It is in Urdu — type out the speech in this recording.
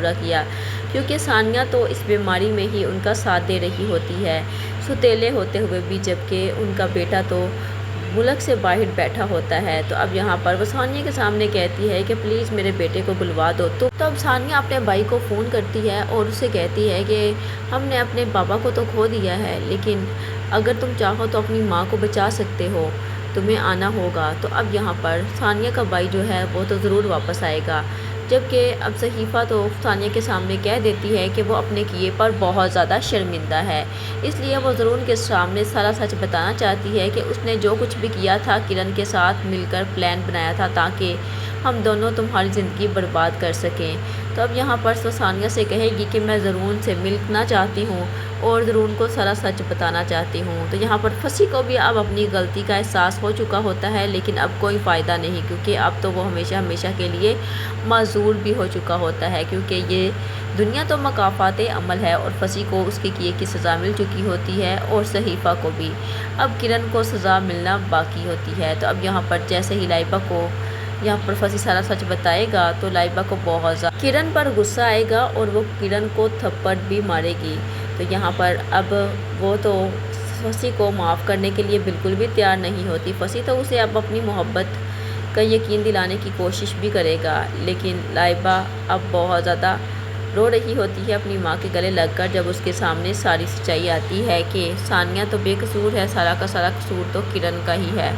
پورا کیا، کیونکہ ثانیہ تو اس بیماری میں ہی ان کا ساتھ دے رہی ہوتی ہے، سوتیلے ہوتے ہوئے بھی، جبکہ ان کا بیٹا تو ملک سے باہر بیٹھا ہوتا ہے۔ تو اب یہاں پر وہ ثانیہ کے سامنے کہتی ہے کہ پلیز میرے بیٹے کو بلوا دو۔ تو اب ثانیہ اپنے بھائی کو فون کرتی ہے اور اسے کہتی ہے کہ ہم نے اپنے بابا کو تو کھو دیا ہے، لیکن اگر تم چاہو تو اپنی ماں کو بچا سکتے ہو، تمہیں آنا ہوگا۔ تو اب یہاں پر ثانیہ کا بھائی جو ہے وہ تو ضرور واپس آئے گا، جبکہ اب صحیفہ تو ثانیہ کے سامنے کہہ دیتی ہے کہ وہ اپنے کیے پر بہت زیادہ شرمندہ ہے، اس لیے وہ ضرور کے سامنے سارا سچ بتانا چاہتی ہے کہ اس نے جو کچھ بھی کیا تھا کرن کے ساتھ مل کر پلان بنایا تھا تاکہ ہم دونوں تمہاری زندگی برباد کر سکیں۔ تو اب یہاں پر وہ ثانیہ سے کہے گی کہ میں ضرور سے ملنا چاہتی ہوں اور ضرور کو سارا سچ بتانا چاہتی ہوں۔ تو یہاں پر پھنسی کو بھی اب اپنی غلطی کا احساس ہو چکا ہوتا ہے، لیکن اب کوئی فائدہ نہیں، کیونکہ اب تو وہ ہمیشہ ہمیشہ کے لیے معذور بھی ہو چکا ہوتا ہے، کیونکہ یہ دنیا تو مکافات عمل ہے اور پھنسی کو اس کے کیے کی سزا مل چکی ہوتی ہے اور صحیفہ کو بھی اب کرن کو سزا ملنا باقی ہوتی ہے۔ تو اب یہاں پر جیسے ہی لائبہ کو یہاں پر پھنسی سارا سچ بتائے گا تو لائبہ کو بہت زیادہ کرن پر غصہ آئے گا اور وہ کرن کو تھپڑ بھی مارے گی۔ تو یہاں پر اب وہ تو پھنسی کو معاف کرنے کے لیے بالکل بھی تیار نہیں ہوتی، پھنسی تو اسے اب اپنی محبت کا یقین دلانے کی کوشش بھی کرے گا، لیکن لائبہ اب بہت زیادہ رو رہی ہوتی ہے اپنی ماں کے گلے لگ کر، جب اس کے سامنے ساری سچائی آتی ہے کہ ثانیہ تو بے قصور ہے، سارا کا سارا قصور تو کرن کا ہی ہے۔